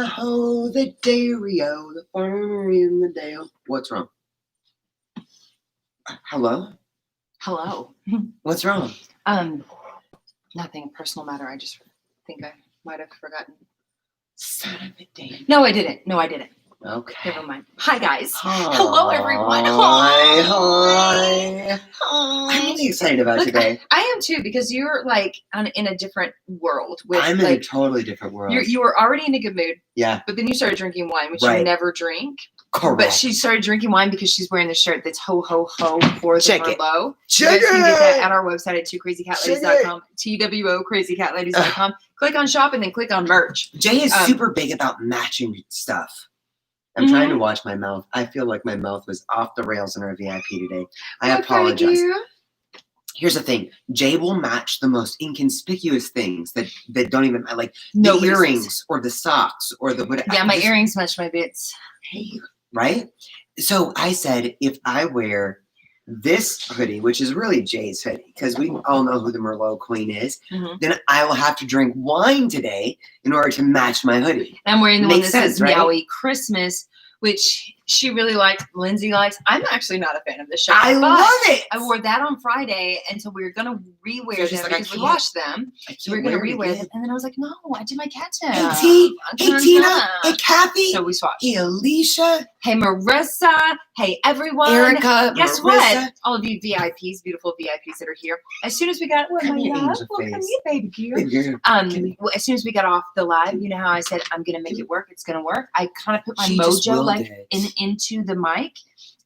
Ho, the dairy-o, the farmer in the dale. What's wrong? Hello? Hello. What's wrong? Nothing, a personal matter. I just think I might have forgotten. Son of a damn. No, I didn't. Okay. Never mind. Hi, guys. Hi. Hello, everyone. Hi. I'm really excited about today. I am too, because you're like in a different world. I'm in a totally different world. You were already in a good mood. Yeah. But then you started drinking wine, which Right. you never drink. Correct. But she started drinking wine because she's wearing the shirt that's ho, ho, ho for the Check it. Merlot. Check You guys can get that it. at our website at twocrazycatladies.com, TWOcrazycatladies.com. Click on shop and then click on merch. Jay is super big about matching stuff. I'm trying to watch my mouth. I feel like my mouth was off the rails in our VIP today. I apologize. Here's the thing. Jay will match the most inconspicuous things that don't even, like the earrings or the socks or the whatever. Yeah, my earrings match my bits. Right? So I said, if I wear this hoodie, which is really Jay's hoodie, because we all know who the Merlot Queen is, then I will have to drink wine today in order to match my hoodie. I'm wearing the one that says right? Meowie Christmas, which she really likes. Lindsay likes. I'm actually not a fan of the shirt. I love it. I wore that on Friday, and so we were gonna rewear them because we washed them. So we were gonna rewear them, and then I was like, no, I did my catch-up. Hey T, hey Tina, hey Kathy, so we swatched. Hey Alicia, hey Marissa, hey everyone. Erica, guess Marissa. what? All of you VIPs, beautiful VIPs that are here. As soon as we got, come here, baby girl. As soon as we got off the live, you know how I said I'm gonna make it work. It's gonna work. I kind of put my mojo like into the mic,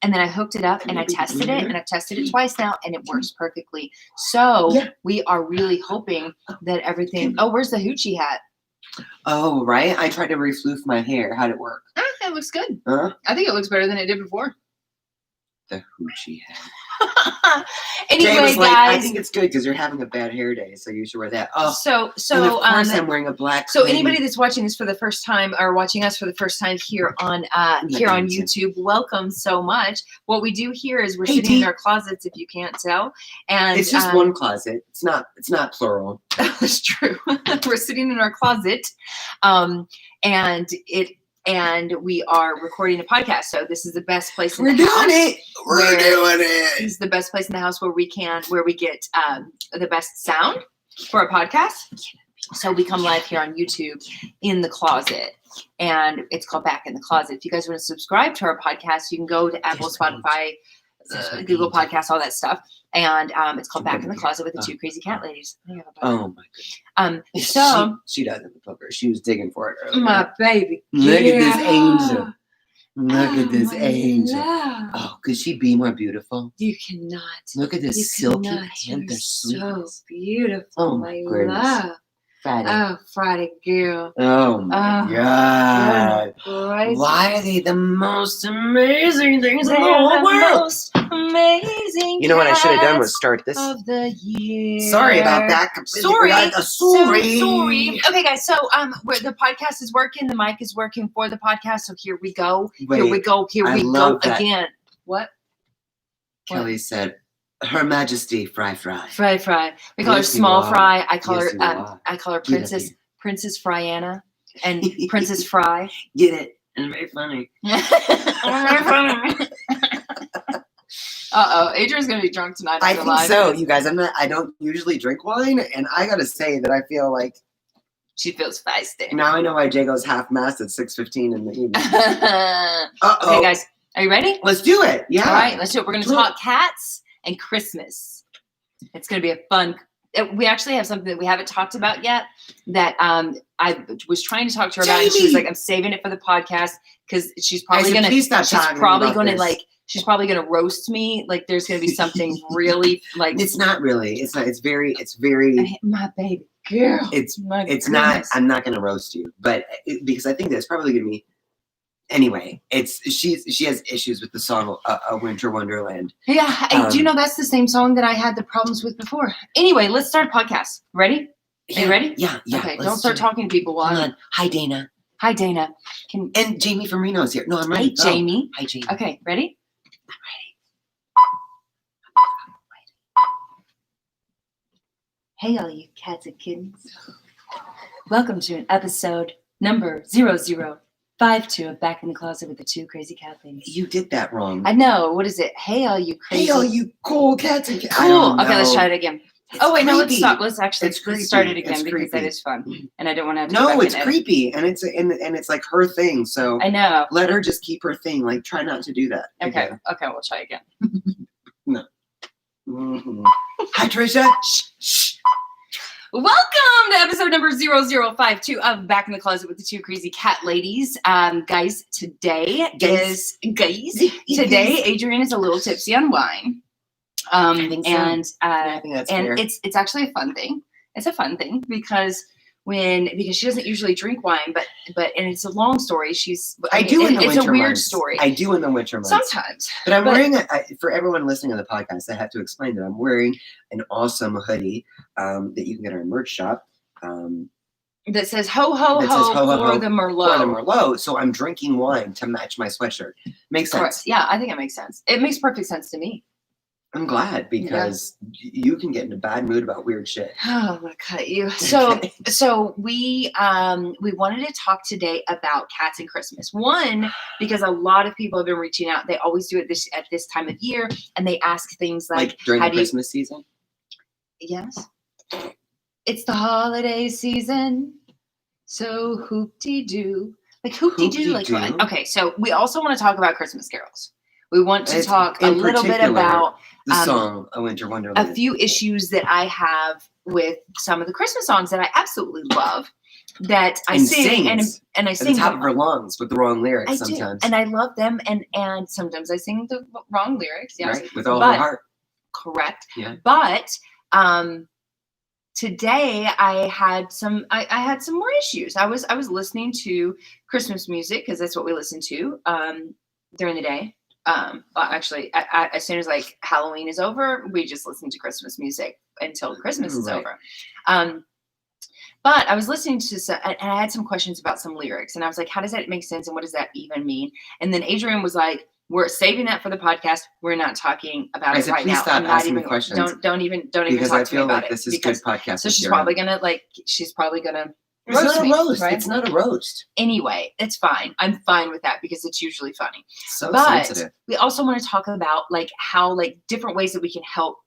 and then I hooked it up and I tested it, and I've tested it twice now, and it works perfectly. So we are really hoping that everything. Oh, where's the hoochie hat? Oh, right. I tried to refloof my hair. How'd it work? It looks good. Huh? I think it looks better than it did before. The hoochie hat. Anyway, Jay was like, guys, I think it's good because you're having a bad hair day, so you should wear that. Oh, so and of course I'm wearing a black. So anybody that's watching this for the first time or watching us for the first time here on YouTube, welcome so much. What we do here is we're sitting in our closets, if you can't tell, and it's just one closet. It's not plural. That's true. We're sitting in our closet, and we are recording a podcast. So this is the best place in the house. We're doing it. This is the best place in the house where we get the best sound for a podcast. So we come live here on YouTube in the closet, and it's called Back in the Closet. If you guys want to subscribe to our podcast, you can go to Apple, Spotify, Google Podcasts, all that stuff. And it's called Back in the Closet with the Two Crazy Cat Ladies. Oh my goodness. So she doesn't have a booger. She was digging for it earlier. My baby. Look at this angel. Look at this angel. Love. Oh, could she be more beautiful? You cannot. Look at this silky panther so beautiful. Oh my goodness. Love. Friday. Oh, Friday girl. Oh my God. Crazy. Why are they the most amazing things in the whole world? Most amazing. You know what I should have done was start this. Of the year. Sorry about that. Sorry. Sorry. Okay, guys. So where the podcast is working, the mic is working for the podcast. So here we go. Wait, here we go again. What? Kelly said, Her Majesty Fry. Fry. We call her Small Fry. I call her Princess Fryana and Princess Fry. Get it? And very funny. Adrienne's gonna be drunk tonight. I think so, you guys. I don't usually drink wine, and I gotta say that I feel like she feels feisty. Now I know why Jay goes half mast at 6:15 in the evening. Okay, guys, are you ready? Let's do it. Yeah. All right, let's do it. We're gonna talk cats and Christmas. It's gonna be a fun. We actually have something that we haven't talked about yet that I was trying to talk to her about, and she was like, "I'm saving it for the podcast because she's probably gonna she's probably gonna roast me. Like, there's gonna be something really like it's not really. It's not. It's very. My baby girl. It's not. I'm not gonna roast you, but because I think that's probably gonna be. Anyway, she has issues with the song "A Winter Wonderland." Yeah, do you know that's the same song that I had the problems with before? Anyway, let's start a podcast. Ready? Are you ready? Yeah. Okay, don't start talking to people while on. Hi, Dana. Hi, Dana. And Jamie from Reno's here. No, I'm ready. Hey, Jamie. Hi, Jamie. Okay, ready? I'm ready. Hey, all you cats and kittens. Welcome to an episode number 0052 of Back in the Closet with the Two Crazy Cat Ladies. You did that wrong. I know. What is it? Hey, all you crazy. Hey, all you cool cats and cats. Cool. Okay, let's try it again. It's no, let's creepy. stop. Let's start it again It's because creepy. that is fun, and I don't want to have to. No, it's creepy, and it's like her thing. So I know. Let her just keep her thing. Like, try not to do that. Okay, we'll try again. No. Mm-hmm. Hi, Trisha. Shh. Welcome to episode number 0052 of Back in the Closet with the Two Crazy Cat Ladies. Guys, today Adrienne is a little tipsy on wine. I think so. And I think that's fair. it's actually a fun thing. It's a fun thing because she doesn't usually drink wine, but and it's a long story. It's a weird story. I do in the winter months. Sometimes. But I'm wearing for everyone listening to the podcast, I have to explain that I'm wearing an awesome hoodie that you can get at our merch shop. That says ho ho ho for the Merlot. For the Merlot. So I'm drinking wine to match my sweatshirt. Makes sense. Correct. Yeah, I think it makes sense. It makes perfect sense to me. I'm glad because you can get in a bad mood about weird shit. Oh, I'm gonna cut you. So we wanted to talk today about cats and Christmas. One, because a lot of people have been reaching out. They always do it at this time of year, and they ask things like during the Christmas season. Yes, it's the holiday season, so hoop-de-doo. Like hoop-de-doo. Okay, so we also want to talk about Christmas carols. We want to talk a little bit about the song "A Winter Wonderland." A few issues that I have with some of the Christmas songs that I absolutely love that I sing and I sing at the top of her lungs with the wrong lyrics sometimes. And I love them and sometimes I sing the wrong lyrics. Yes, right, with all her heart. Correct. Yeah. But today I had some more issues. I was listening to Christmas music because that's what we listen to during the day. Actually, as soon as like Halloween is over, we just listen to Christmas music until Christmas is over. But I was listening to and I had some questions about some lyrics, and I was like, how does that make sense, and what does that even mean? And then Adrienne was like, we're saving that for the podcast. We're not talking about it right now. Please stop asking me questions. Don't even talk to me about it. Because I feel like this is good podcast. So she's probably gonna It's not a roast. Right? It's not a roast. Anyway, it's fine. I'm fine with that because it's usually funny. But sensitive. We also want to talk about how different ways that we can help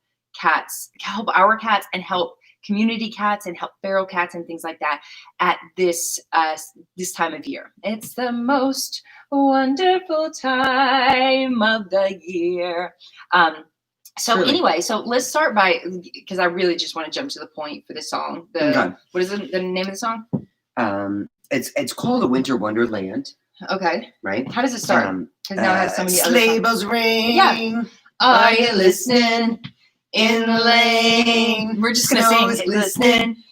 our cats and help community cats and help feral cats and things like that at this time of year. It's the most wonderful time of the year. Anyway, so let's start because I really just want to jump to the point for the song. What is the name of the song? It's called "A Winter Wonderland." Okay. Right? How does it start? Because now it has so many other sleigh bells ring. Yeah. Are you listening in the lane? We're just gonna sing. Listening.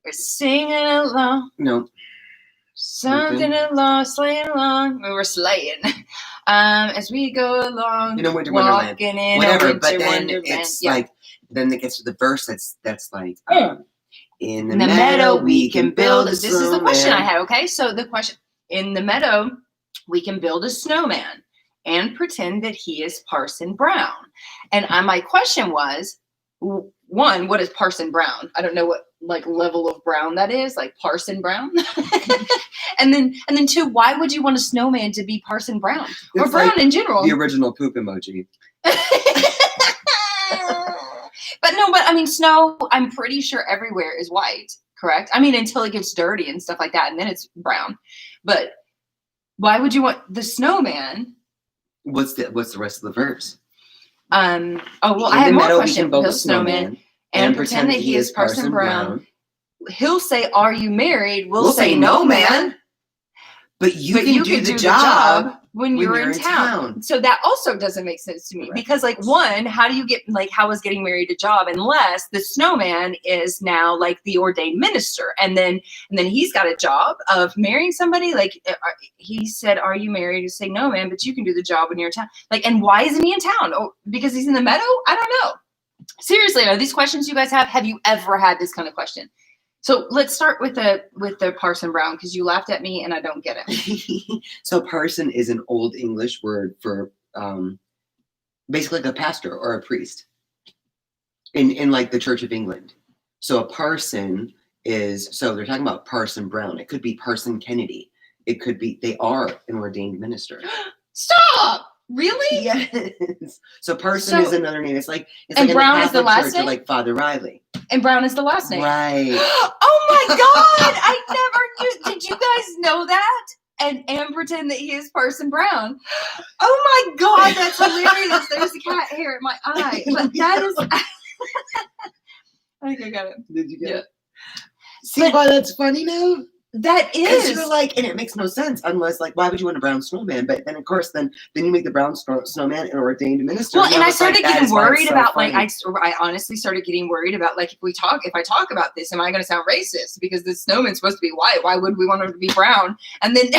We're singing along. No. Something along, sleighing along. We were sleighing. As we go along, Winter Wonderland, whatever. But then Wonderland. it's then it gets to the verse that's like, in the meadow we can build. This is the question I had. Okay, so the question: in the meadow, we can build a snowman and pretend that he is Parson Brown. And my question was, one, what is Parson Brown? I don't know what level of brown that is, like Parson Brown. and then two, why would you want a snowman to be Parson Brown or brown in general? The original poop emoji. But I mean, snow, I'm pretty sure everywhere is white, correct? I mean, until it gets dirty and stuff like that, and then it's brown. But why would you want the snowman? What's the rest of the verse? I have more questions. Build a snowman and pretend that he is Parson Brown. He'll say, "Are you married?" We'll say, "No, man." But you can do the job when you're in town. So that also doesn't make sense to me. Correct. Because one, how do you get how is getting married a job unless the snowman is now the ordained minister, and then he's got a job of marrying somebody. He said, "Are you married?" You say, "No, man," but you can do the job when you're in town. And why isn't he in town? Oh, because he's in the meadow? I don't know. Seriously, are these questions you guys have? Have you ever had this kind of question? So let's start with the Parson Brown, because you laughed at me and I don't get it. So parson is an old English word for basically a pastor or a priest in the Church of England. So a parson is, so they're talking about Parson Brown. It could be Parson Kennedy. It could be, they are an ordained minister. Stop! Really? Yes. So Parson is another name. It's like and like Brown in the is the last Church, name? like Father Riley. And Brown is the last name. Right. Oh my God! I never knew. Did you guys know that? And pretend that he is Parson Brown. Oh my God, that's hilarious. There's a cat hair in my eye. But that is. I think I got it. Did you get it? See why that's funny now? That is. Because you're like, and it makes no sense unless, like, why would you want a brown snowman? But then, of course, then you make the brown snowman an ordained minister. Well, and I started getting worried about, funny. like, I honestly started getting worried about, like, if I talk about this, am I going to sound racist? Because the snowman's supposed to be white. Why would we want him to be brown? And then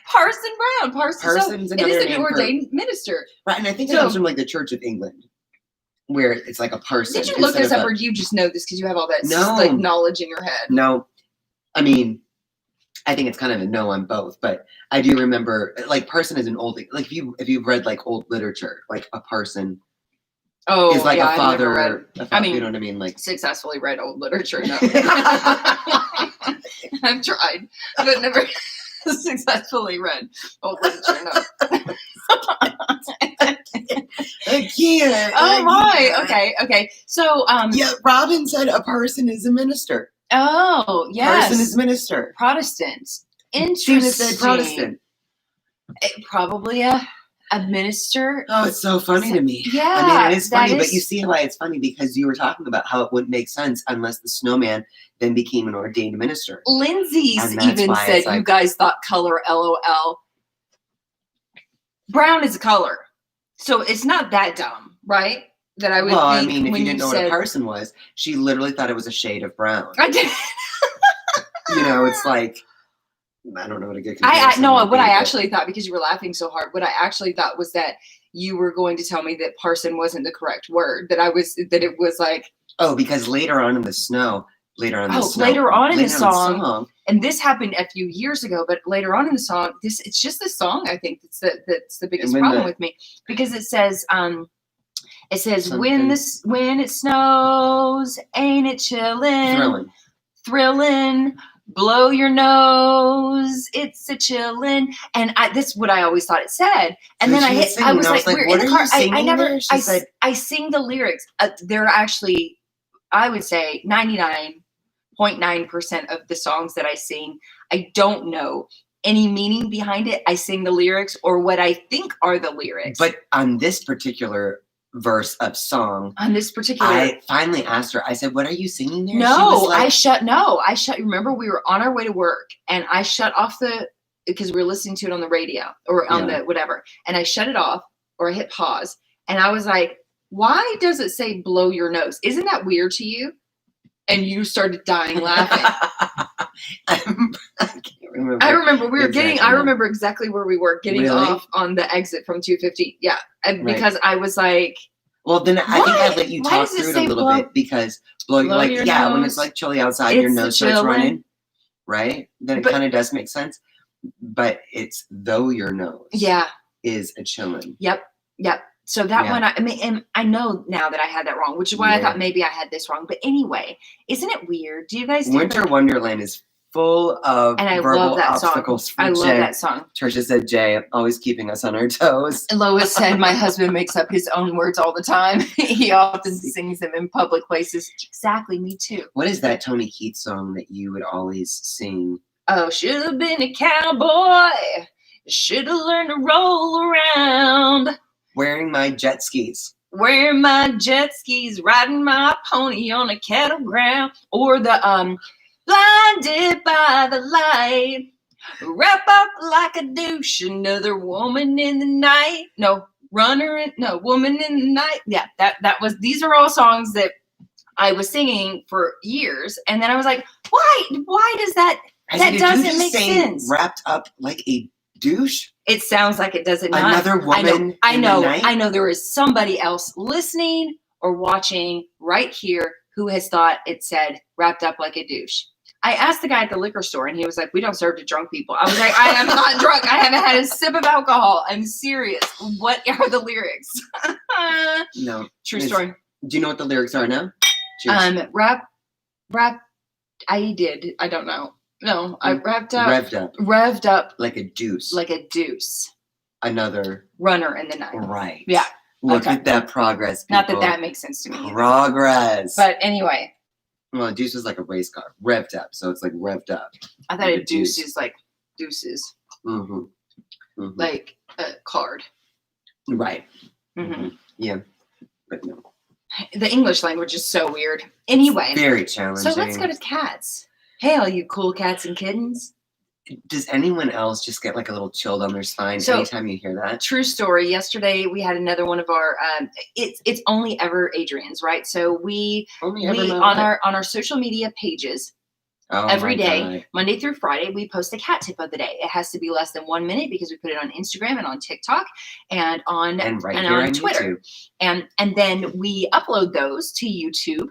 Parson Brown. Parson's so another it is name an ordained minister. Right, and I think it comes from, like, the Church of England, where it's like a person. Did you look this up, or do you just know this because you have all that like knowledge in your head? No, I mean, I think it's kind of a no on both, but I do remember, like, parson is an old, like, if you've read, like, old literature, like, a parson is like a father. I mean, you know what I mean? Like, successfully read old literature. No, I've tried, but never successfully read old literature. No. I can't. Oh my. Okay. So, yeah, Robin said a parson is a minister. Oh, yes. Parson is minister. Protestant. Interesting. Tina said Protestant. Probably a minister. Oh, it's so funny to me. Yeah. I mean, it is funny, but you see why it's funny, because you were talking about how it wouldn't make sense unless the snowman then became an ordained minister. Lindsay's even said, like, you guys thought color, LOL. Brown is a color. So it's not that dumb, right? That I would think. I mean, if you didn't know what a parson was, she literally thought it was a shade of brown. I did. You know, it's like, I don't know what a good comparison I actually thought, because you were laughing so hard, what I actually thought was that you were going to tell me that parson wasn't the correct word. That it was like. Oh, because later on in the song, and this happened a few years ago, but later on in the song, it's just the song, I think, that's the biggest problem with me, because it says when it snows, ain't it thrilling, blow your nose, it's a chillin', and this is what I always thought it said, and then I was like, we're in the car. I sing the lyrics. They're actually, I would say, 99.9% of the songs that I sing, I don't know any meaning behind it. I sing the lyrics or what I think are the lyrics. But on this particular verse of song, I finally asked her, I said, what are you singing there? I shut. Remember, we were on our way to work, and I shut off because we were listening to it on the radio or on the whatever. And I shut it off, or I hit pause. And I was like, why does it say blow your nose? Isn't that weird to you? And you started dying laughing. I can't remember. I remember exactly where we were getting off on the exit from 250. Yeah. And because I was like, well, then I think I let you talk through it a little bit, because blow like, nose, when it's like chilly outside, your nose starts running, right? Then it kind of does make sense. But it's though your nose is a chillin'. Yep. So that one, and I know now that I had that wrong, which is why I thought maybe I had this wrong. But anyway, isn't it weird? Do you guys? Winter Wonderland is full of verbal obstacles. I love that song. Trisha said, Jae, always keeping us on our toes. Lois said, my husband makes up his own words all the time. He often sings them in public places. Exactly, me too. What is that Tony Keats song that you would always sing? Oh, should have been a cowboy. Should have learned to roll around. Wearing my jet skis. Wearing my jet skis, riding my pony on a cattle ground. Or the blinded by the light, wrap up like a douche, another woman in the night. Woman in the night. Yeah, these are all songs that I was singing for years. And then I was like, why does that doesn't make sense. Wrapped up like a douche? It sounds like it doesn't. Another woman. I know there is somebody else listening or watching right here who has thought it said wrapped up like a douche. I asked the guy at the liquor store, and he was like, we don't serve to drunk people. I was like, I am not drunk. I haven't had a sip of alcohol. I'm serious. What are the lyrics? No. True story. Do you know what the lyrics are now? Cheers. I did. I don't know. No, I Revved up. Revved up Like a deuce. like a deuce. Another runner in the night. Right. Yeah. Look at that progress, people. Not that makes sense to me. Progress. But anyway. Well, a deuce is like a race car. Revved up. So it's like revved up. I thought a deuce is like deuces. Mm-hmm. Mm-hmm. Like a card. Right. Mm-hmm. Yeah. But no. The English language is so weird. Anyway. Very challenging. So let's go to cats. Hey, all you cool cats and kittens. Does anyone else just get like a little chill down their spine anytime you hear that? True story. Yesterday we had another one of our it's only ever Adrienne's, right? So we on our social media pages every day, Monday through Friday, we post a cat tip of the day. It has to be less than 1 minute because we put it on Instagram and on TikTok and on Twitter. YouTube. And then we upload those to YouTube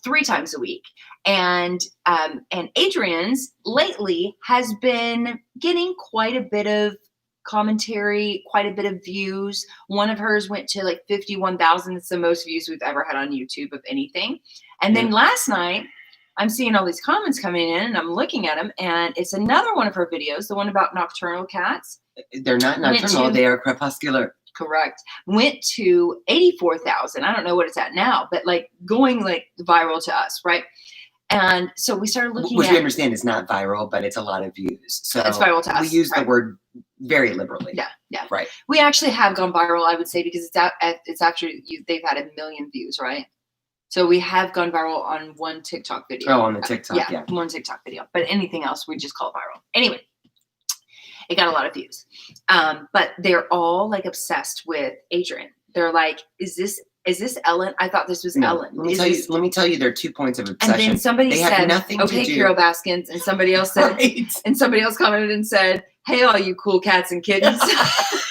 3 times a week. And Adrienne's lately has been getting quite a bit of commentary, quite a bit of views. One of hers went to like 51,000. It's the most views we've ever had on YouTube of anything. And then last night, I'm seeing all these comments coming in and I'm looking at them, and it's another one of her videos, the one about nocturnal cats. They're not nocturnal, they are crepuscular. Correct. Went to 84,000. I don't know what it's at now, but like going like viral to us, right? And so we started looking Which we understand is not viral, but it's a lot of views. So it's viral to us. We use the word very liberally. Yeah. Right. We actually have gone viral, I would say, because it's actually, they've had 1 million views, right? So we have gone viral on one TikTok video. Oh, on the TikTok, yeah. One TikTok video. But anything else, we just call viral. Anyway, it got a lot of views. But they're all like obsessed with Adrienne. They're like, is this Ellen? I thought this was Ellen. Let me tell you there are 2 points of obsession. And then somebody said, okay, Carol Baskins. And somebody else said, and somebody else commented and said, hey, all you cool cats and kittens.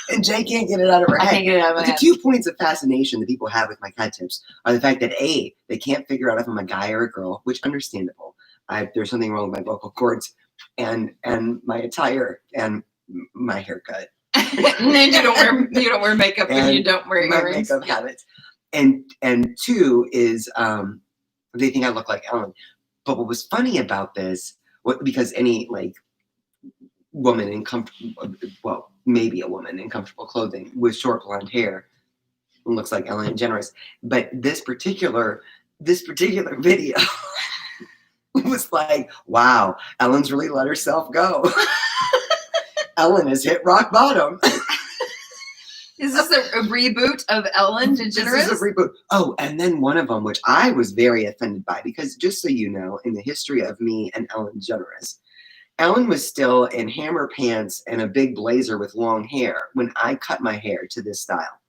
And Jay can't get it out of her head. I can't get it out of my head. The 2 points of fascination that people have with my cat tips are the fact that A, they can't figure out if I'm a guy or a girl, which understandable. There's something wrong with my vocal cords and my attire and my haircut. And then you don't wear makeup and you don't wear earrings. My makeup habits. And 2 is they think I look like Ellen. But what was funny about this, because any like woman in maybe a woman in comfortable clothing with short blonde hair looks like Ellen DeGeneres. But this particular video was like, wow, Ellen's really let herself go. Ellen has hit rock bottom. Is this a reboot of Ellen DeGeneres? This is a reboot. Oh, and then one of them, which I was very offended by, because just so you know, in the history of me and Ellen DeGeneres, Ellen was still in hammer pants and a big blazer with long hair when I cut my hair to this style.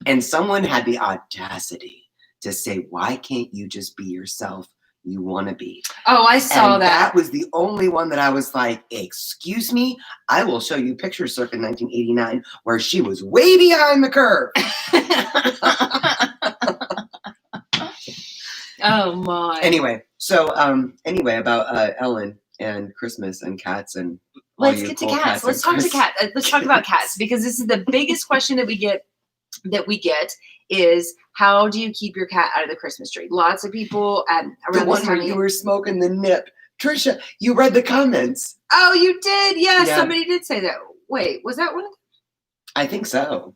And someone had the audacity to say, why can't you just be yourself? You want to be. Oh, I saw that. That was the only one that I was like, excuse me, I will show you pictures circa 1989 where she was way behind the curve. Oh my. Anyway, so about Ellen and Christmas and cats and let's get to cats. Let's talk to cats. Let's talk about cats, because this is the biggest question that we get is, how do you keep your cat out of the Christmas tree? Lots of people around the one where you were smoking the nip. Trisha, you read the comments. Oh, you did? Yeah, somebody did say that. Wait, was that one? I think so.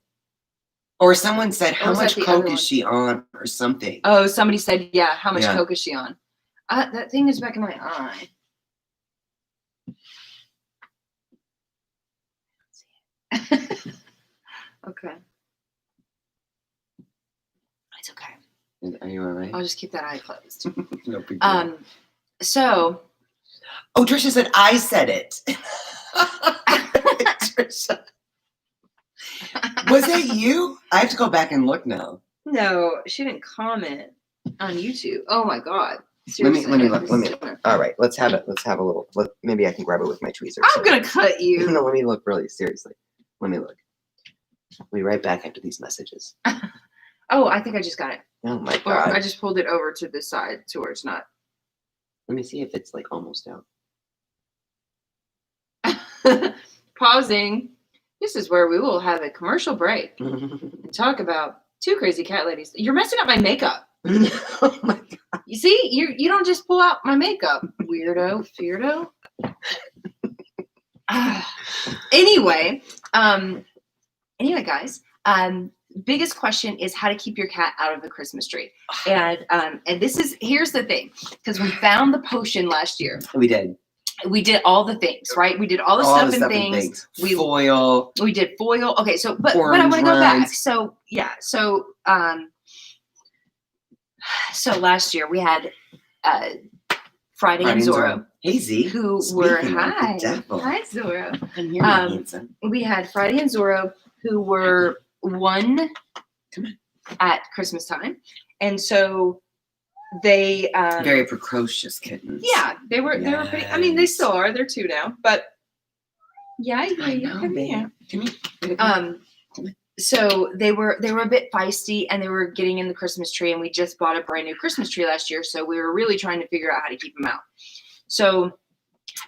Or someone said, how much coke is she on or something? Oh, somebody said, yeah, how much coke is she on? That thing is back in my eye. Okay. It's okay. Are you all right? I'll just keep that eye closed. No big deal. So. Oh, Trisha said, I said it. Trisha. Was it you? I have to go back and look now. No, she didn't comment on YouTube. Oh my God. Seriously, let me look. All right, let's have it. Let's have a little. Maybe I can grab it with my tweezers. I'm going to cut you. No, let me look really seriously. Let me look. I'll be right back after these messages. Oh, I think I just got it. Oh my God. I just pulled it over to the side to where it's not. Let me see if it's like almost out. Pausing. This is where we will have a commercial break and talk about 2 crazy cat ladies. You're messing up my makeup. Oh my God. You see, you don't just pull out my makeup, weirdo. Anyway, guys, biggest question is how to keep your cat out of the Christmas tree. And here's the thing, because we found the potion last year. We did all the things, right? We did all the stuff and things. Foil. We did foil. Okay, so but I want to go back. So yeah, so last year we had Friday and Zorro. Hey Z, who were hi Zorro. I'm here, handsome. We had Friday and Zorro who were one at Christmas time, and so they very precocious kittens. Yeah, they were pretty. I mean, they still are. They're 2 now, but yeah, I know, come here. So they were a bit feisty, and they were getting in the Christmas tree, and we just bought a brand new Christmas tree last year, so we were really trying to figure out how to keep them out. So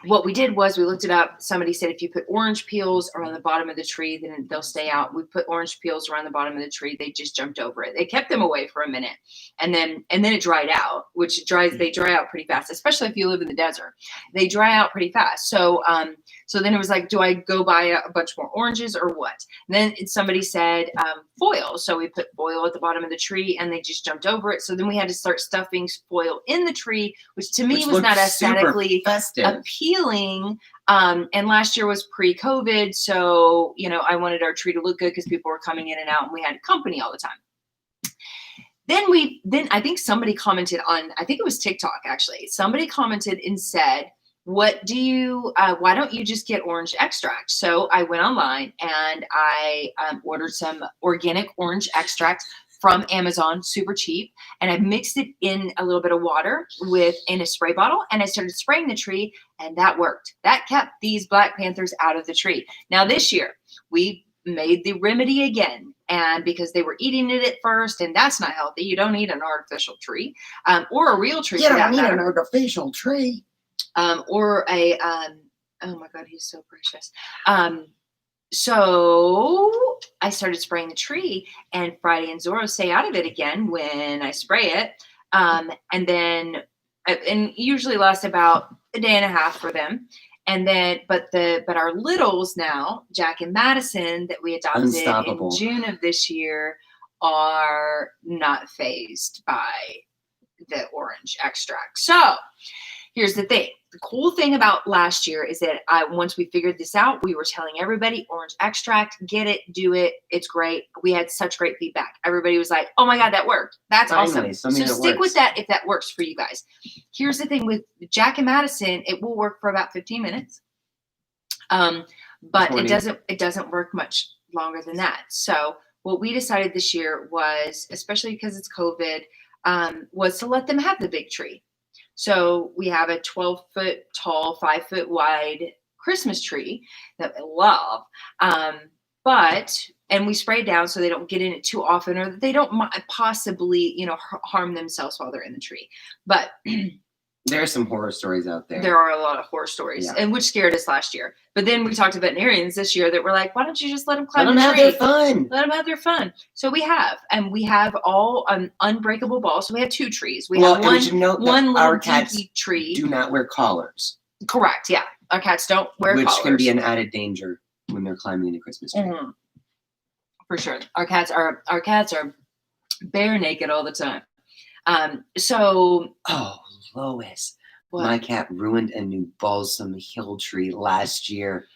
what we did was we looked it up. Somebody said if you put orange peels around the bottom of the tree, then they'll stay out. We put orange peels around the bottom of the tree. They just jumped over it. They kept them away for a minute, and then it dried out, they dry out pretty fast, especially if you live in the desert. They dry out pretty fast. So then it was like, do I go buy a bunch more oranges or what? And then somebody said foil. So we put foil at the bottom of the tree, and they just jumped over it. So then we had to start stuffing foil in the tree, which to me was not aesthetically appealing. And last year was pre-COVID, so I wanted our tree to look good because people were coming in and out, and we had company all the time. Then I think somebody commented on, I think it was TikTok actually. Somebody commented and said, why don't you just get orange extract? So I went online and I ordered some organic orange extract from Amazon, super cheap. And I mixed it in a little bit of water in a spray bottle, and I started spraying the tree, and that worked. That kept these Black Panthers out of the tree. Now this year, we made the remedy again. And because they were eating it at first, and that's not healthy. You don't need an artificial tree, or a real tree. You don't need an artificial tree. Or a, oh my God, he's so precious. So I started spraying the tree, and Friday and Zorro stay out of it again when I spray it. And usually lasts about a day and a half for them. And then, but our littles now, Jack and Madison, that we adopted in June of this year, are not fazed by the orange extract. So here's the thing. The cool thing about last year is that once we figured this out, we were telling everybody, orange extract, get it, do it. It's great. We had such great feedback. Everybody was like, oh my God, that worked. That's awesome. So stick with that if that works for you guys. Here's the thing with Jack and Madison, it will work for about 15 minutes. But 20. It doesn't work much longer than that. So what we decided this year was, especially because it's COVID, was to let them have the big tree. So we have a 12-foot tall, 5-foot wide Christmas tree that I love. And we spray it down so they don't get in it too often, or they don't possibly, harm themselves while they're in the tree. But there are some horror stories out there. There are a lot of horror stories, and which scared us last year. But then we talked to veterinarians this year that were like, why don't you just let them climb the tree? Let them have their fun. So we have all unbreakable balls. So we have 2 trees. We have one little dinky tree. Do not wear collars. Correct. Yeah. Our cats don't wear collars. Which can be an added danger when they're climbing the Christmas tree. Mm-hmm. For sure. Our cats are bare naked all the time. Lois, what? My cat ruined a new balsam hill tree last year.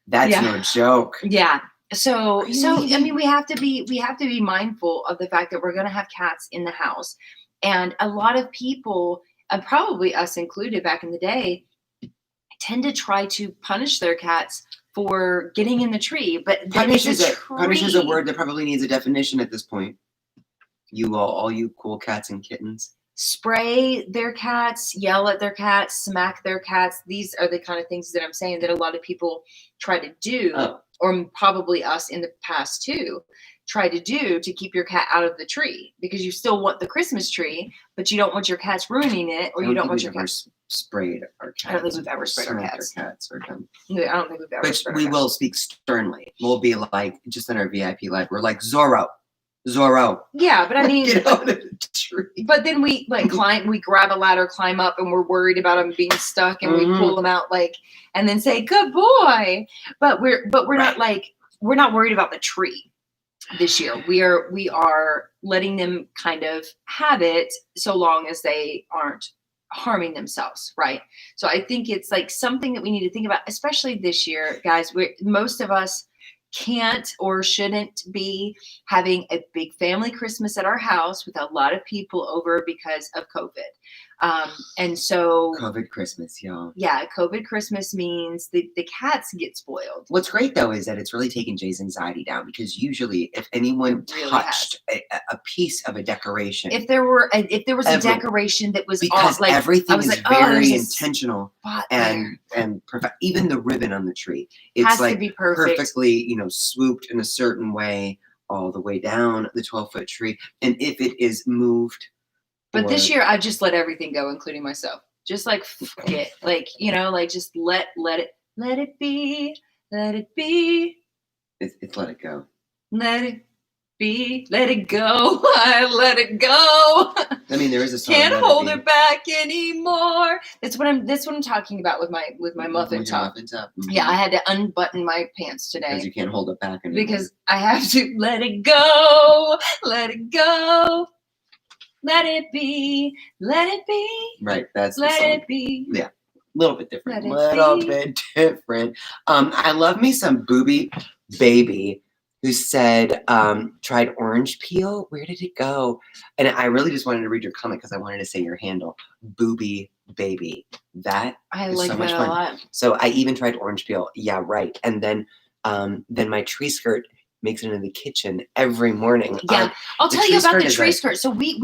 That's no joke. Yeah. So I mean, we have to be mindful of the fact that we're going to have cats in the house, and a lot of people, and probably us included back in the day, tend to try to punish their cats for getting in the tree. But punish is a word that probably needs a definition at this point. All you cool cats and kittens. Spray their cats, yell at their cats, smack their cats. These are the kind of things that I'm saying that a lot of people try to do, or probably us in the past too, try to do to keep your cat out of the tree, because you still want the Christmas tree, but you don't want your cats ruining it, or you don't want your cats. Sprayed our cats. I don't think we've ever sprayed our cats. Or done. I don't think we've ever. But we will speak sternly. We'll be like, just in our VIP live, we're like, Zorro, Zorro. Yeah, but I mean, Get out of the tree. But then we grab a ladder, climb up, and we're worried about them being stuck, and we pull them out and then say, "Good boy." But we're not we're not worried about the tree this year. We are letting them kind of have it so long as they aren't harming themselves, right? So I think it's something that we need to think about, especially this year, guys. Most of us can't or shouldn't be having a big family Christmas at our house with a lot of people over because of COVID. And so COVID Christmas, y'all. Yeah, COVID Christmas means the cats get spoiled. What's great though is that it's really taken Jay's anxiety down, because usually if anyone touched a piece of a decoration, if there was a decoration that was because off, everything is very intentional and even the ribbon on the tree, it's has to be perfectly swooped in a certain way all the way down the 12-foot tree, and if it is moved. But this year, I just let everything go, including myself. Just forget, just let it be, let it be. It's let it go. Let it be, let it go. I let it go. I mean, there is a song. Can't hold it back anymore. That's what I'm talking about with my muffin top. Mm-hmm. Yeah, I had to unbutton my pants today because you can't hold it back anymore. Because I have to let it go, let it go. Let it be, let it be. Right, that's let the song. It be. Yeah, a little bit different. Bit different. I love me some Booby Baby, who said, tried orange peel. Where did it go? And I really just wanted to read your comment because I wanted to say your handle, Booby Baby. That is so much fun. A lot. So I even tried orange peel. Yeah, right. And then my tree skirt makes it into the kitchen every morning. Yeah, I'll tell you about the tree skirt. So we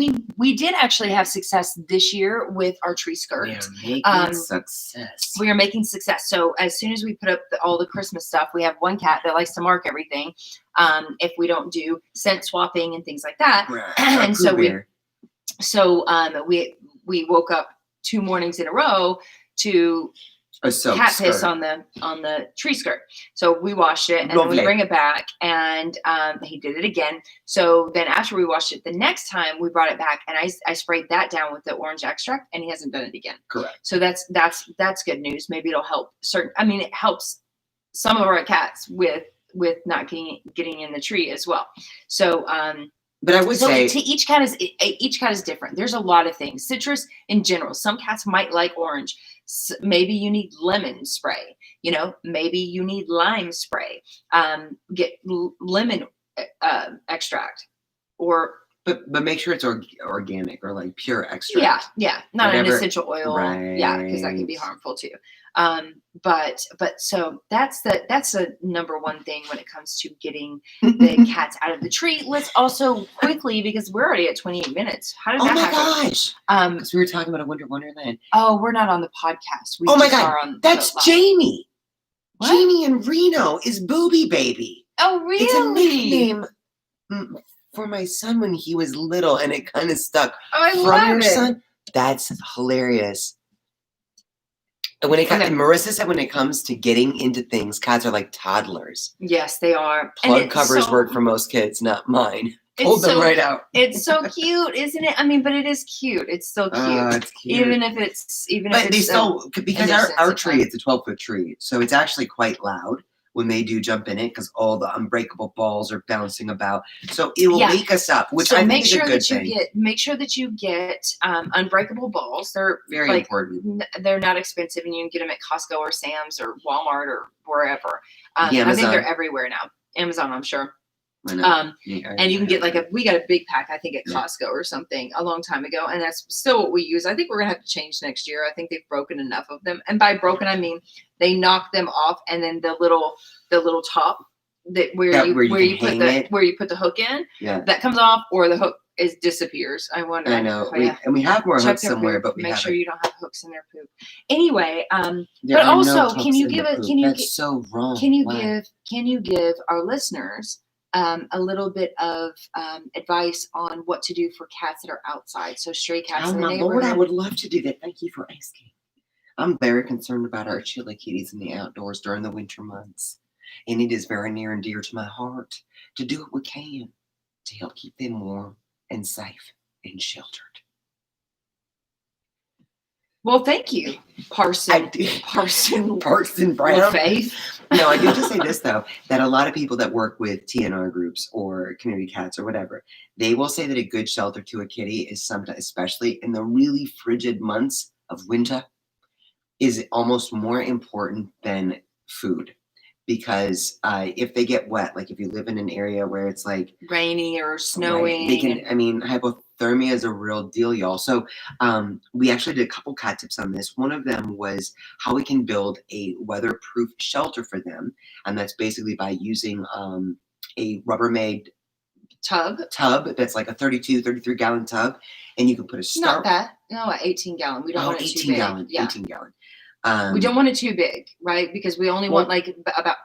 did actually have success this year with our tree skirt. We are making success. We are making success. So as soon as we put up all the Christmas stuff, we have one cat that likes to mark everything. If we don't do scent swapping and things like that, right. And so we woke up 2 mornings in a row to cat piss on the tree skirt. So we washed it and then we bring it back, and he did it again. So then after we washed it the next time, we brought it back and I sprayed that down with the orange extract, and he hasn't done it again. Correct. So that's good news. Maybe it'll help it helps some of our cats with not getting in the tree as well. So but I would say to each cat is different. There's a lot of things. Citrus in general. Some cats might like orange. Maybe you need lemon spray. Maybe you need lime spray. Get lemon extract, but make sure it's organic or pure extract. Yeah, not an essential oil. Right. Yeah, because that can be harmful too. But so that's the number one thing when it comes to getting the cats out of the tree. Let's also quickly, because we're already at 28 minutes. How did that happen? Oh my gosh! Because we were talking about a Winter Wonderland. Oh, we're not on the podcast. Oh my god, that's Jamie. What? Jamie in Reno is Booby Baby. Oh really? It's a nickname for my son when he was little, and it kind of stuck. Oh, I love your it. Son? That's hilarious. And Marissa said when it comes to getting into things, cats are like toddlers. Yes, they are. Plug covers work for most kids, not mine. Hold them right out. It's so cute, isn't it? I mean, but it is cute. It's still cute. It's cute. Even if it's because our tree, it's a 12-foot tree, so it's actually quite loud when they do jump in it, because all the unbreakable balls are bouncing about. So it will wake us up, which I think is a good thing. Make sure that you get unbreakable balls. They're very important. They're not expensive, and you can get them at Costco or Sam's or Walmart or wherever. I think they're everywhere now. Amazon, I'm sure. And you can get we got a big pack, I think, at Costco or something a long time ago, and that's still what we use. I think we're gonna have to change next year. I think they've broken enough of them, and by broken I mean they knock them off, and then the little top where you put the hook in, that comes off, or the hook disappears. I wonder. I know. We have more hooks somewhere, but make sure you don't have hooks in their poop. Anyway, but also, can you give That's so wrong. Can you give our listeners a little bit of advice on what to do for cats that are outside? So stray cats in the neighborhood. Lord, I would love to do that. Thank you for asking. I'm very concerned about our chili kitties in the outdoors during the winter months. And it is very near and dear to my heart to do what we can to help keep them warm and safe and sheltered. Well, thank you, Parson Brown. Faith. No, I do just say this, though, that a lot of people that work with TNR groups or community cats or whatever, they will say that a good shelter to a kitty is sometimes, especially in the really frigid months of winter, is almost more important than food. Because if they get wet, like if you live in an area where it's like rainy or snowing, right, they can. I mean, hypothermia is a real deal, y'all. So we actually did a couple cat tips on this. One of them was how we can build a weatherproof shelter for them, and that's basically by using a Rubbermaid tub that's like a 33 gallon tub, and you can put a not that, no, an 18 gallon. We don't want it too big. 18 gallon. We don't want it too big, right? Because we only want like about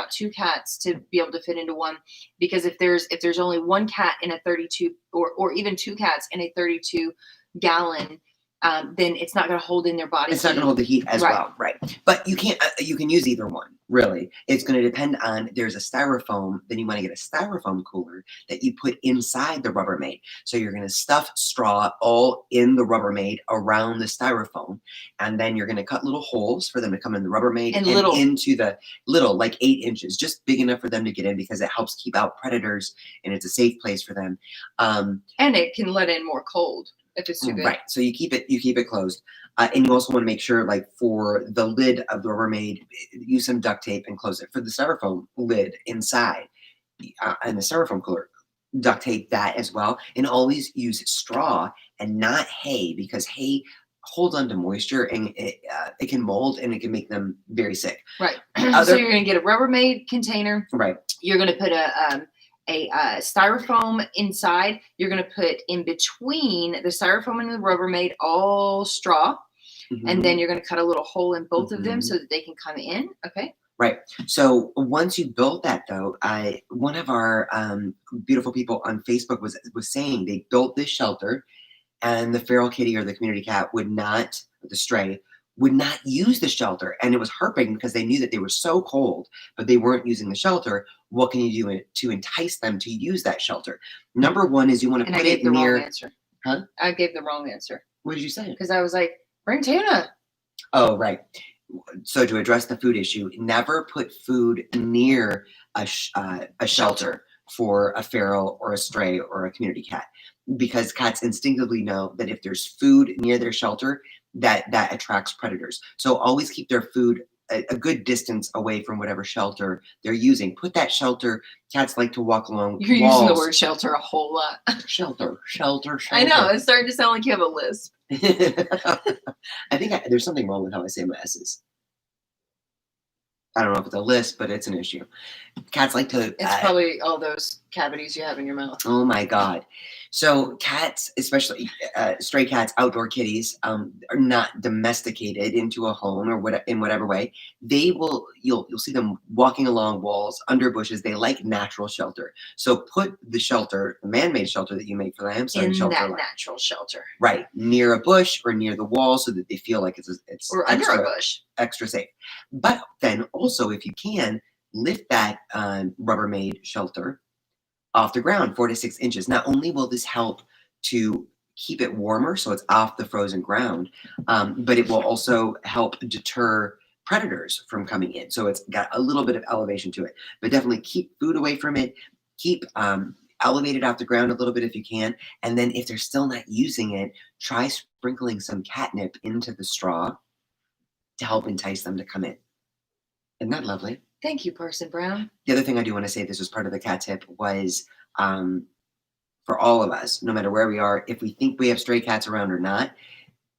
2 cats to be able to fit into one. Because if there's only 1 cat in a 32 or even 2 cats in a 32 gallon, then it's not going to hold in their body. It's not going to hold the heat as well, right? But you can't. You can use either one. Really, it's going to depend on. There's a styrofoam. Then you want to get a styrofoam cooler that you put inside the Rubbermaid. So you're going to stuff straw all in the Rubbermaid around the styrofoam, and then you're going to cut little holes for them to come in the Rubbermaid and into the little, like 8 inches, just big enough for them to get in because it helps keep out predators and it's a safe place for them. And it can let in more cold. If it's too big. Right. So you keep it closed. And you also want to make sure, like for the lid of the Rubbermaid, use some duct tape and close it. For the styrofoam lid inside and the styrofoam cooler, duct tape that as well. And always use straw and not hay, because hay holds onto moisture and it can mold and it can make them very sick. Right. So you're going to get a Rubbermaid container. Right. You're going to put a styrofoam inside. You're going to put in between the styrofoam and the Rubbermaid all straw. Mm-hmm. And then you're going to cut a little hole in both of them so that they can come in. Okay. Right. So once you built that, though, one of our beautiful people on Facebook was saying they built this shelter, and the feral kitty or the community cat the stray would not use the shelter, and it was heartbreaking because they knew that they were so cold, but they weren't using the shelter. What can you do to entice them to use that shelter? Number one is you want to put it near. Wrong answer. Huh? I gave the wrong answer. What did you say? Because I was like, bring tuna. Oh, right. So to address the food issue, never put food near a shelter for a feral or a stray or a community cat, because cats instinctively know that if there's food near their shelter, that attracts predators. So always keep their food a good distance away from whatever shelter they're using. Put that shelter. Cats like to walk along walls. You're using the word shelter a whole lot. Shelter. I know. It's starting to sound like you have a lisp. I think there's something wrong with how I say my S's. I don't know if it's a lisp, but it's an issue. Cats like to... It's probably all those cavities you have in your mouth. Oh, my God. So cats, especially stray cats, outdoor kitties, are not domesticated into a home or in whatever way. You'll see them walking along walls, under bushes. They like natural shelter. So put the shelter, the man-made shelter that you make for them, in that natural shelter, right, near a bush or near the wall, so that they feel like it's or under a bush, extra safe. But then also, if you can, lift that Rubbermaid shelter off the ground 4 to 6 inches. Not only will this help to keep it warmer, so it's off the frozen ground, but it will also help deter predators from coming in. So it's got a little bit of elevation to it, but definitely keep food away from it. Keep elevated off the ground a little bit if you can. And then if they're still not using it, try sprinkling some catnip into the straw to help entice them to come in. Isn't that lovely? Thank you, Parson Brown. The other thing I do want to say, this was part of the cat tip, was for all of us, no matter where we are, if we think we have stray cats around or not,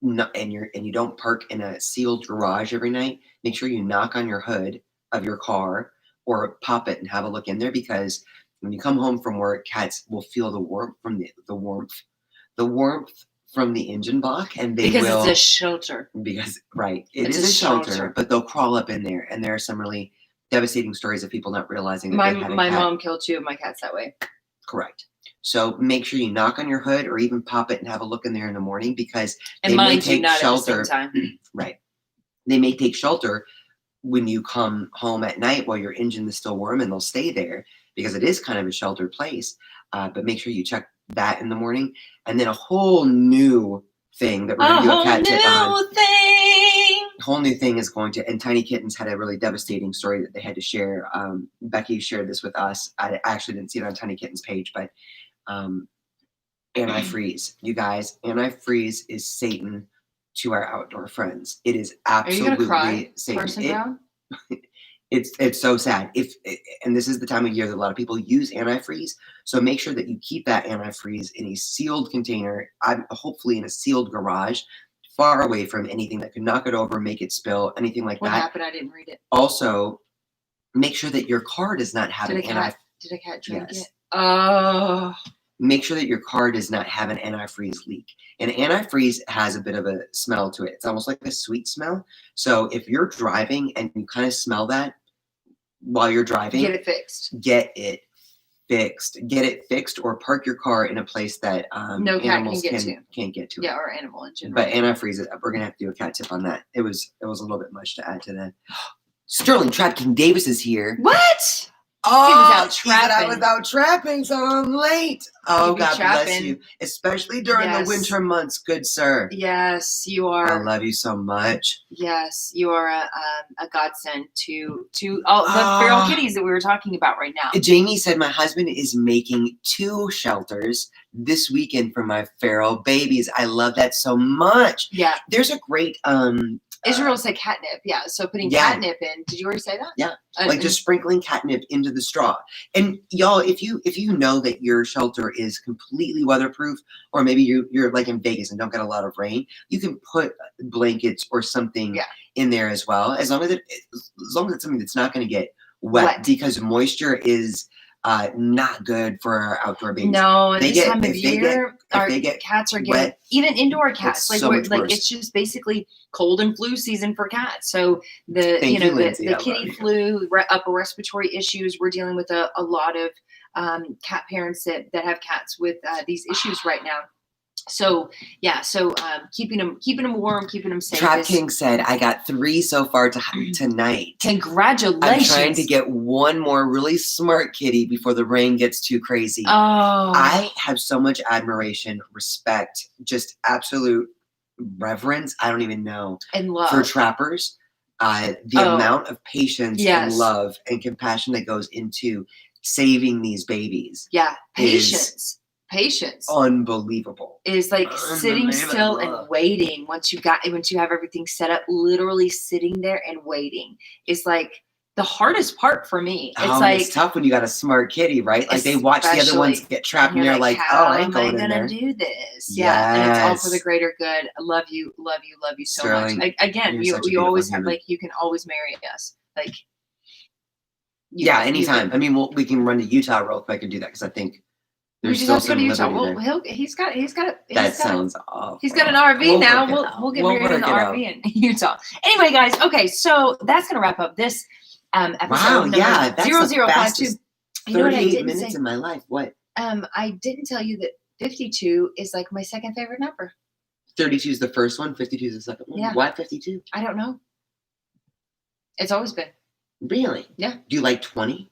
and you don't park in a sealed garage every night, make sure you knock on your hood of your car or pop it and have a look in there, because when you come home from work, cats will feel the warmth from the warmth from the engine block, and because it's a shelter. Because it is a shelter, but they'll crawl up in there, and there are some really devastating stories of people not realizing that my they had a my cat. Mom killed 2 of my cats that way. Correct. So make sure you knock on your hood or even pop it and have a look in there in the morning, because and they mine may take not shelter. At the same time. Right. They may take shelter when you come home at night while your engine is still warm, and they'll stay there because it is kind of a sheltered place. But make sure you check that in the morning. And then a whole new thing that we're going to do a cat tip on. A whole new thing is going to, and Tiny Kittens had a really devastating story that they had to share. Becky shared this with us. I actually didn't see it on Tiny Kittens page, but antifreeze. You guys, antifreeze is Satan to our outdoor friends. It is absolutely Satan. It's so sad. And this is the time of year that a lot of people use antifreeze. So make sure that you keep that antifreeze in a sealed container, hopefully in a sealed garage, far away from anything that could knock it over, make it spill, anything like that. What happened? I didn't read it. Also, make sure that your car does not have Did a cat drink yes. it? Oh. Make sure that your car does not have an antifreeze leak. And antifreeze has a bit of a smell to it. It's almost like a sweet smell. So if you're driving and you kind of smell that while you're driving, get it fixed. Get it fixed, or park your car in a place that no cat animals can't get to. Yeah, or animal in general. But antifreeze, we're gonna have to do a cat tip on that. It was a little bit much to add to that. Sterling Trap King Davis is here. What? Oh, he was out trapping. I was out trapping, so I'm late. Oh, God bless you. Especially during the winter months, good sir. Yes, you are. I love you so much. Yes, you are a godsend to all the feral kitties that we were talking about right now. Jamie said my husband is making 2 shelters this weekend for my feral babies. I love that so much. Yeah. There's a great Israel said catnip, yeah. So putting catnip in. Did you already say that? Yeah, like just sprinkling catnip into the straw. And y'all, if you know that your shelter is completely weatherproof, or maybe you're like in Vegas and don't get a lot of rain, you can put blankets or something in there as well. As long as it's something that's not going to get wet, because moisture is not good for our outdoor babies. No, and this time of year, our cats are getting wet, even indoor cats. It's just basically cold and flu season for cats. So the kitty flu, upper respiratory issues. We're dealing with a lot of cat parents that have cats with these issues right now. So keeping them warm, keeping them safe. Trap King said, I got 3 so far tonight. Congratulations. I'm trying to get one more really smart kitty before the rain gets too crazy. Oh. I have so much admiration, respect, just absolute reverence. I don't even know. And love. For trappers. The amount of patience and love and compassion that goes into saving these babies. Yeah. Patience. Unbelievable. Is like sitting still and waiting once you have everything set up, literally sitting there and waiting is like the hardest part for me. It's tough when you got a smart kitty, right? Like they watch the other ones get trapped and they're like, I ain't going in there. How am I gonna do this? Yeah. And it's all for the greater good. I love you so Sterling, much. Again, you always have you can always marry us. Anytime. We can run to Utah real quick and do that because I think we just have to go to Utah. He's got sounds awful. He's got an RV now. We'll get married in the RV in Utah. Anyway, guys. Okay, so that's gonna wrap up this episode. Wow, yeah, that's 0052. 38 minutes in my life. What? I didn't tell you that 52 is like my second favorite number. 32 is the first one. 52 is the second one. Yeah. Why 52? I don't know. It's always been. Really? Yeah. Do you like 20?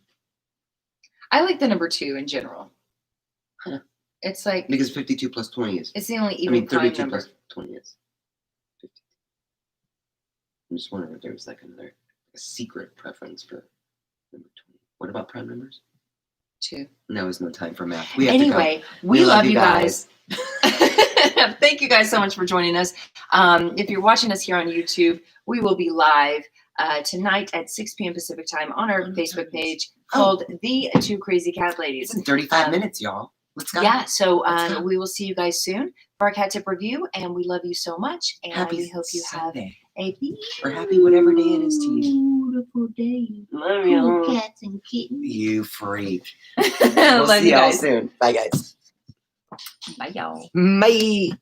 I like the number 2 in general. Huh. It's like because 52 plus 20 is. It's the only even 32 number. plus 20 is 52. I'm just wondering if there was like a secret preference for number 20. What about prime numbers? 2. No, there's no time for math. We love you guys. Thank you guys so much for joining us. If you're watching us here on YouTube, we will be live tonight at 6 p.m. Pacific time on our Facebook page called The 2 Crazy Cat Ladies. It's in 35 minutes, y'all. Let's go. Yeah, so we will see you guys soon for our cat tip review, and we love you so much, and we hope you have a or happy whatever day it is to you. Beautiful day. Love you. Cats and kittens. You freak. We'll see y'all soon. Bye, guys. Bye, y'all. Bye.